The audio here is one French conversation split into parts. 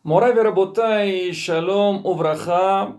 Morav et Rabotai, Shalom, Ovracha.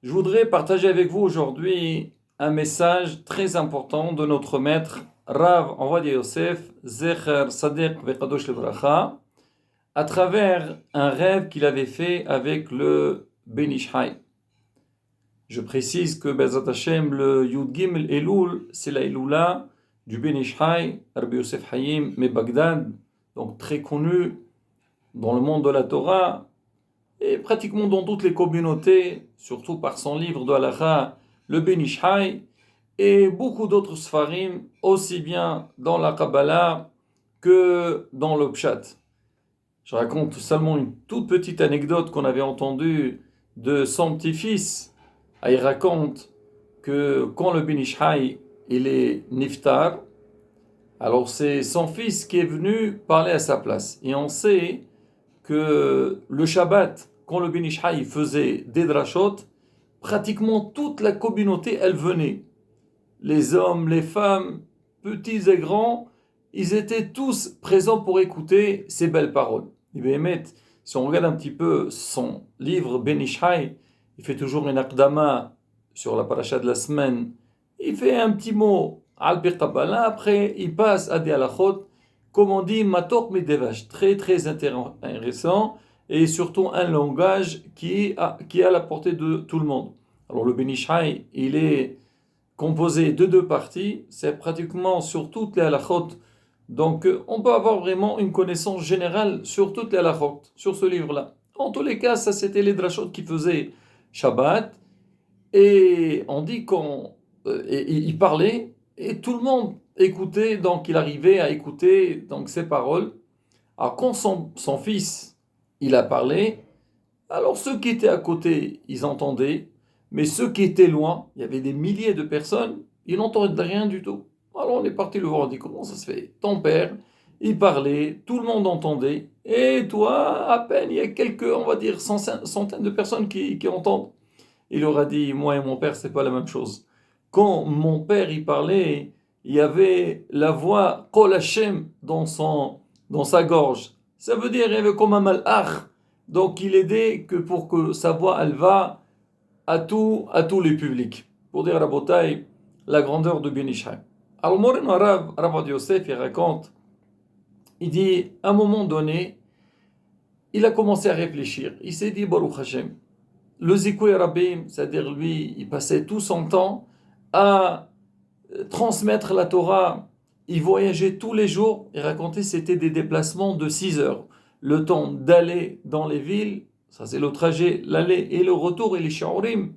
Je voudrais partager avec vous aujourd'hui un message très important de notre maître Rav Ovadia Yosef, Zecher Sadiq Vekadosh Levracha, à travers un rêve qu'il avait fait avec le Ben Ish Chai. Je précise que Bezat Hashem, le Yud Gimel Elul, c'est la Elula du Ben Ish Chai, Rabbi Yosef Hayim, mais Bagdad, donc très connu dans le monde de la Torah, et pratiquement dans toutes les communautés, surtout par son livre de Halacha, le Ben Ish Chai, et beaucoup d'autres Sfarim, aussi bien dans la Kabbalah que dans le Pshat. Je raconte seulement une toute petite anecdote qu'on avait entendue de son petit-fils. Il raconte que quand le Ben Ish Chai, il est niftar, alors c'est son fils qui est venu parler à sa place. Et on sait que le Shabbat, quand le Ben Ish Chai faisait des drashot, pratiquement toute la communauté, elle venait. Les hommes, les femmes, petits et grands, ils étaient tous présents pour écouter ces belles paroles. Et bien, si on regarde un petit peu son livre Ben Ish Chai, il fait toujours une akdama sur la paracha de la semaine. Il fait un petit mot al bir Kabbalah, après il passe à des halachot, comme on dit, matok midevash, très très intéressant, et surtout un langage qui est à la portée de tout le monde. Alors le Ben Ish Chai, il est composé de deux parties, c'est pratiquement sur toutes les halachot. Donc on peut avoir vraiment une connaissance générale sur toutes les halachot, sur ce livre-là. En tous les cas, ça c'était les drashot qui faisaient Shabbat, et on dit il parlait, et tout le monde écoutait, donc il arrivait à écouter donc ses paroles. Alors quand son fils, il a parlé, alors ceux qui étaient à côté, ils entendaient, mais ceux qui étaient loin, il y avait des milliers de personnes, ils n'entendaient rien du tout. Alors on est parti le voir, on dit comment ça se fait? Ton père, il parlait, tout le monde entendait, et toi, à peine, il y a quelques, on va dire, centaines de personnes qui entendent. Il leur a dit, moi et mon père, c'est pas la même chose. Quand mon père y parlait, il y avait la voix Kol Hashem dans sa gorge. Ça veut dire, il y avait comme un malach. Donc il aidait que pour que sa voix, elle va à tous les publics. Pour dire à Botaï, la grandeur de Ben Ish Chai. Alors Moreno Rav Yosef, il raconte, il dit, à un moment donné, il a commencé à réfléchir. Il s'est dit, Baruch Hashem, le Zikoué Rabim, c'est-à-dire lui, il passait tout son temps à transmettre la Torah. Il voyageait tous les jours. Il racontait c'était des déplacements de 6 heures. Le temps d'aller dans les villes, ça c'est le trajet, l'aller et le retour et les shiurim.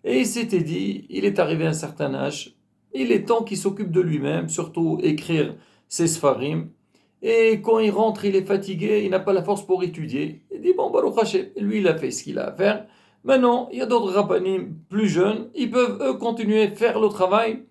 Et il s'était dit, il est arrivé à un certain âge, il est temps qu'il s'occupe de lui-même, surtout écrire ses sfarim. Et quand il rentre, il est fatigué, il n'a pas la force pour étudier. Il dit, bon, Baruch Hashem, lui il a fait ce qu'il a à faire. Maintenant, il y a d'autres rabbanim plus jeunes, ils peuvent eux continuer à faire le travail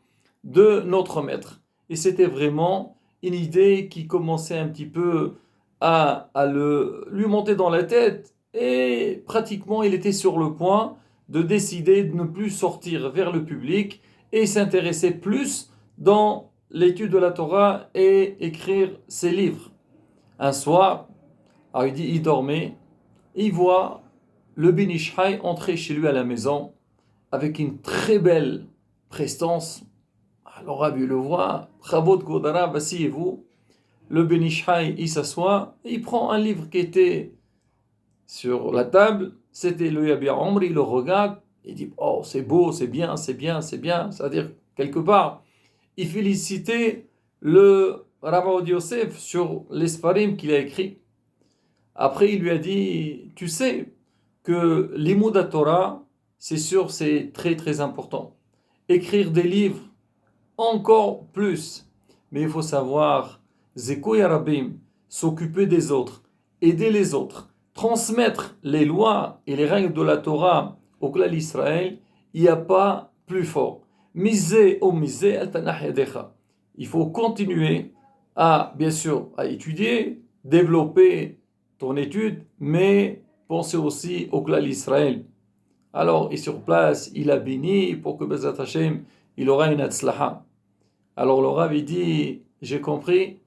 de notre maître. Et c'était vraiment une idée qui commençait un petit peu lui monter dans la tête. Et pratiquement, il était sur le point de décider de ne plus sortir vers le public et s'intéresser plus dans l'étude de la Torah et écrire ses livres. Un soir, alors il dit, il dormait, il voit le Ben Ish Chai entrer chez lui à la maison avec une très belle prestance. Alors Rabbi le voit, Chavot Kodara, asseyez-vous. Le Ben Ish Chai, il s'assoit, il prend un livre qui était sur la table, c'était le Yabir Omri, il le regarde, il dit, oh c'est beau, c'est bien, c'est bien, c'est bien. C'est-à-dire, quelque part, il félicitait le Rav Yosef sur les Sfarim qu'il a écrit. Après, il lui a dit, tu sais que l'Imoud Torah, c'est sûr, c'est très très important. Écrire des livres, encore plus. Mais il faut savoir, Zeko Yarabim, s'occuper des autres, aider les autres, transmettre les lois et les règles de la Torah au clan d'Israël, il n'y a pas plus fort. Misé au misé, il faut continuer à, bien sûr, à étudier, développer ton étude, mais penser aussi au clan d'Israël. Alors, et sur place, il a béni pour que Bezat Hashem, il aura une atzlaha. Alors le Rav il dit, j'ai compris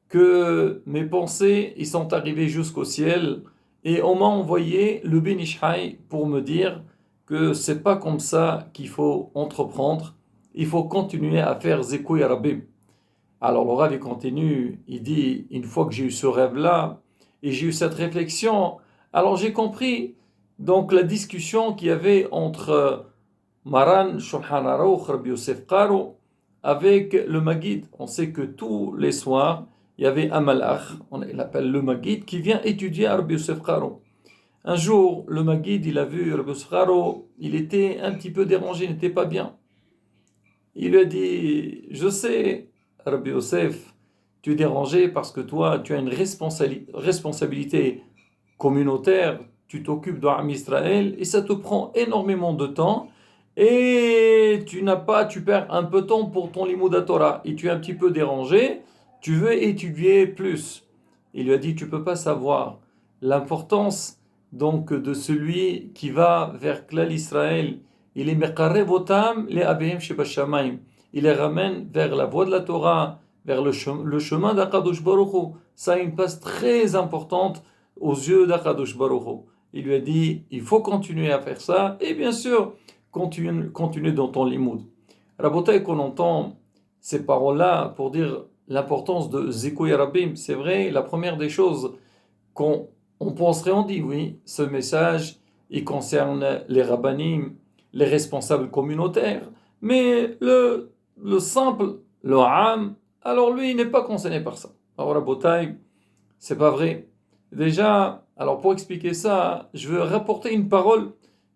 que mes pensées, ils sont arrivés jusqu'au ciel et on m'a envoyé le Ben Ish Chai pour me dire que c'est pas comme ça qu'il faut entreprendre, il faut continuer à faire Zikouya Rabbim. Alors le Rav il continue, il dit, une fois que j'ai eu ce rêve-là, et j'ai eu cette réflexion, alors j'ai compris donc la discussion qu'il y avait entre Maran Shulchan Aruch, Rabbi Yosef Karo, avec le Maguid. On sait que tous les soirs, il y avait un malach, on l'appelle le Maguid, qui vient étudier à Rabbi Yosef Karo. Un jour, le Maguid, il a vu Rabbi Yosef Karo, il était un petit peu dérangé, il n'était pas bien. Il lui a dit, je sais, Rabbi Yosef, tu es dérangé parce que toi, tu as une responsabilité communautaire, tu t'occupes d'Am Israël et ça te prend énormément de temps et tu perds un peu de temps pour ton Limud Torah et tu es un petit peu dérangé, tu veux étudier plus. Il lui a dit, tu peux pas savoir l'importance donc de celui qui va vers Klal Israël. Il est meqarrevotam les abihim shebashamayim. Il les ramène vers la voie de la Torah, vers le chemin d'Akadosh Baruch Hu. Ça a une place très importante aux yeux d'Akadosh Baruch Hu. Il lui a dit, il faut continuer à faire ça, et bien sûr, continuer dans ton limoud. Rabotai, qu'on entend ces paroles-là pour dire l'importance de Zikouya Rabbim, c'est vrai, la première des choses qu'on penserait, on dit, oui, ce message, il concerne les rabbanim, les responsables communautaires, mais le simple, le ham, alors lui, il n'est pas concerné par ça. Alors, Rabotai, c'est pas vrai. Déjà, alors pour expliquer ça, je veux rapporter une parole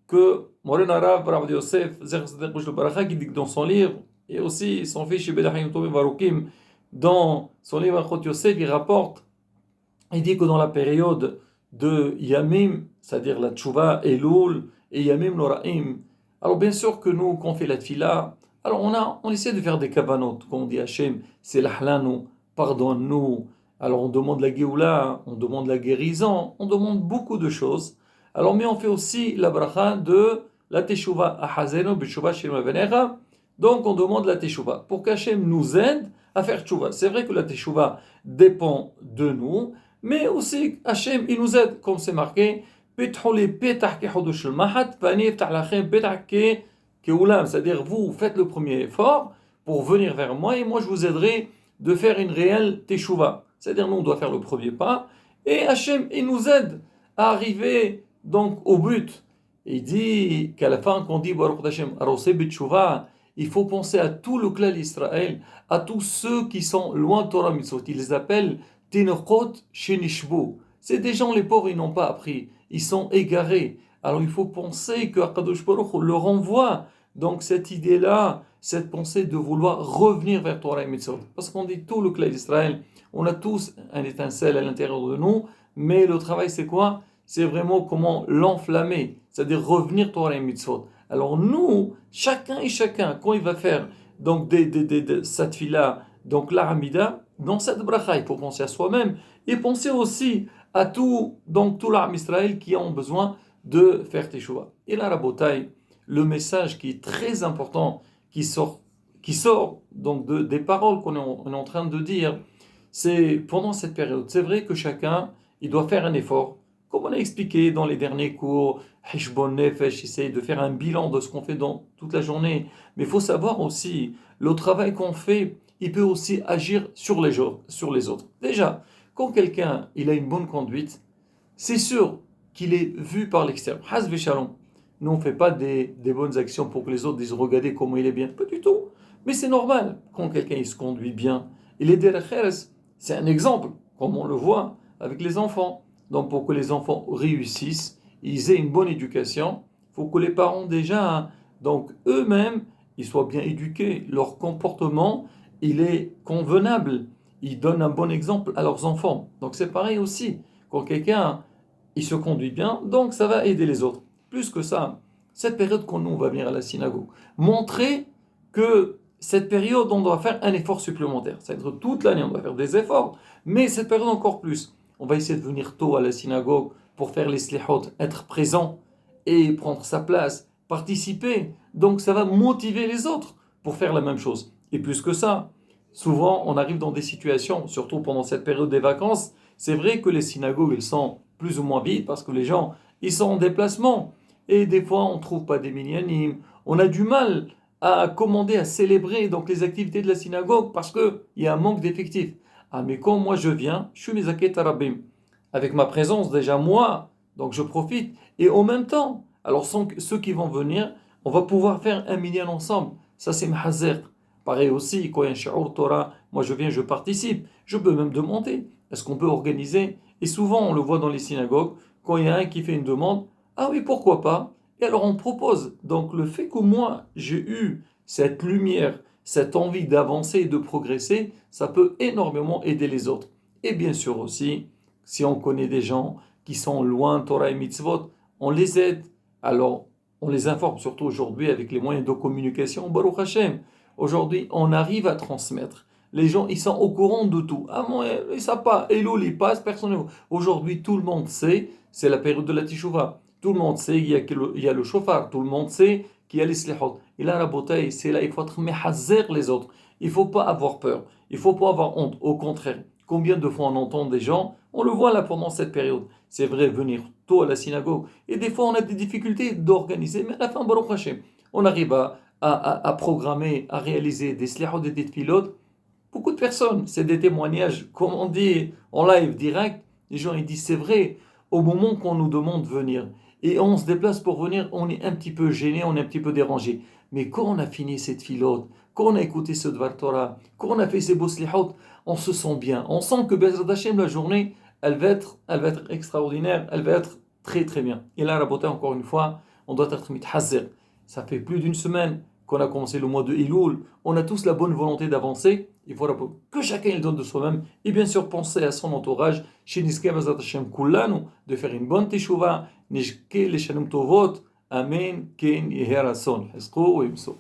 que Moren Arav, Rav Yosef, qui dit dans son livre, et aussi son fils Shibedachim Tovim Varukim, dans son livre Achot Yosef, il rapporte, il dit que dans la période de Yamim, c'est-à-dire la Tchouva, Elul, et Yamim Noraim, alors bien sûr que nous, quand on fait la Tfila, alors on essaie de faire des kavanot, quand on dit Hachem, c'est l'ahlanu, pardonne-nous. Alors on demande la Géoula, on demande la guérison, on demande beaucoup de choses. Alors mais on fait aussi la bracha de la Teshuvah Ahazeno B'Teshuvah Shema Venecha. Donc on demande la Teshuvah pour qu'Hachem nous aide à faire Teshuvah. C'est vrai que la Teshuvah dépend de nous, mais aussi Hachem il nous aide, comme c'est marqué, c'est-à-dire vous faites le premier effort pour venir vers moi et moi je vous aiderai de faire une réelle Teshuvah. C'est-à-dire, nous, on doit faire le premier pas. Et Hachem, il nous aide à arriver donc au but. Et il dit qu'à la fin, quand on dit Baruch Hashem, Aroseh B'Teshuvah, il faut penser à tout le clan d'Israël, à tous ceux qui sont loin de Torah Mitzvot. Il les appelle Tinochot Shenishbu. C'est des gens, les pauvres, ils n'ont pas appris. Ils sont égarés. Alors il faut penser que Akadosh Baruch Hu leur envoie donc cette idée-là, cette pensée de vouloir revenir vers Torah et Mitzvot. Parce qu'on dit tout le clan d'Israël, on a tous un étincelle à l'intérieur de nous, mais le travail c'est quoi? C'est vraiment comment l'enflammer, c'est-à-dire revenir Torah et Mitzvot. Alors nous, chacun et chacun, quand il va faire donc cette fila, donc l'Ahamida, dans cette bracha, il faut penser à soi-même et penser aussi à tout l'Am Israël qui ont besoin de faire Teshuvah. Et là, Rabotai, le message qui est très important, qui sort donc des paroles qu'on est en train de dire, c'est pendant cette période. C'est vrai que chacun, il doit faire un effort. Comme on a expliqué dans les derniers cours, Hishbon Nefesh, essaye de faire un bilan de ce qu'on fait dans toute la journée. Mais il faut savoir aussi, le travail qu'on fait, il peut aussi agir sur les autres. Déjà, quand quelqu'un il a une bonne conduite, c'est sûr qu'il est vu par l'extérieur. Hazve Shalom. Nous, on ne fait pas des bonnes actions pour que les autres disent regardez comment il est bien. Pas du tout. Mais c'est normal quand quelqu'un il se conduit bien. Et les derechers, c'est un exemple, comme on le voit avec les enfants. Donc pour que les enfants réussissent, ils aient une bonne éducation, il faut que les parents déjà, donc eux-mêmes, ils soient bien éduqués. Leur comportement, il est convenable. Ils donnent un bon exemple à leurs enfants. Donc c'est pareil aussi. Quand quelqu'un, il se conduit bien, donc ça va aider les autres. Plus que ça, cette période qu'on nous va venir à la synagogue, montrer que cette période, on doit faire un effort supplémentaire. C'est-à-dire toute l'année, on doit faire des efforts, mais cette période encore plus. On va essayer de venir tôt à la synagogue pour faire les slihot, être présent et prendre sa place, participer. Donc ça va motiver les autres pour faire la même chose. Et plus que ça, souvent on arrive dans des situations, surtout pendant cette période des vacances, c'est vrai que les synagogues elles sont plus ou moins vite parce que les gens, ils sont en déplacement. Et des fois, on ne trouve pas des minyanim. On a du mal à commander, à célébrer donc les activités de la synagogue parce qu'il y a un manque d'effectifs. Ah, mais quand moi je viens, je suis Mezaket Arabim. Avec ma présence, déjà moi, donc je profite. Et en même temps, alors ceux qui vont venir, on va pouvoir faire un minyan ensemble. Ça, c'est Mahazer. Pareil aussi, quand il y a un Shi'ur Torah, moi je viens, je participe. Je peux même demander, est-ce qu'on peut organiser? Et souvent, on le voit dans les synagogues, quand il y a un qui fait une demande, ah oui, pourquoi pas? Et alors on propose. Donc le fait que moi, j'ai eu cette lumière, cette envie d'avancer et de progresser, ça peut énormément aider les autres. Et bien sûr aussi, si on connaît des gens qui sont loin Torah et Mitzvot, on les aide. Alors, on les informe, surtout aujourd'hui avec les moyens de communication. Baruch Hashem, aujourd'hui, on arrive à transmettre. Les gens, ils sont au courant de tout. Ah, moi, ils ne savent pas. Elul, il passe, personne ne... Aujourd'hui, tout le monde sait, c'est la période de la Teshuvah. Tout le monde sait il y a le chauffard. Tout le monde sait qu'il y a les slihot. Et là, la beauté, c'est là, il faut être mehazer les autres. Il ne faut pas avoir peur. Il ne faut pas avoir honte. Au contraire, combien de fois on entend des gens, on le voit là pendant cette période. C'est vrai, venir tôt à la synagogue. Et des fois, on a des difficultés d'organiser, mais à la fin, Baruch Hashem, on arrive à programmer, à réaliser des slihot et des pilotes. Beaucoup de personnes, c'est des témoignages, comme on dit en live direct, les gens ils disent c'est vrai, au moment qu'on nous demande de venir, et on se déplace pour venir, on est un petit peu gêné, on est un petit peu dérangé. Mais quand on a fini cette filote, quand on a écouté ce Dvar Torah, quand on a fait ces beaux slihot, on se sent bien. On sent que Bezrat Hashem, la journée, elle va être extraordinaire, elle va être très très bien. Et là, la beauté, encore une fois, on doit être mithazer. Ça fait plus d'une semaine qu'on a commencé le mois de Elul, on a tous la bonne volonté d'avancer. Il faut que chacun il donne de soi-même et bien sûr penser à son entourage. Chez Niske Bezrat Hashem Kullanu, de faire une bonne teshuva. Nishke les Shanum Tovot. Amen. Ken Yeher Ason. Hezko ou Imso.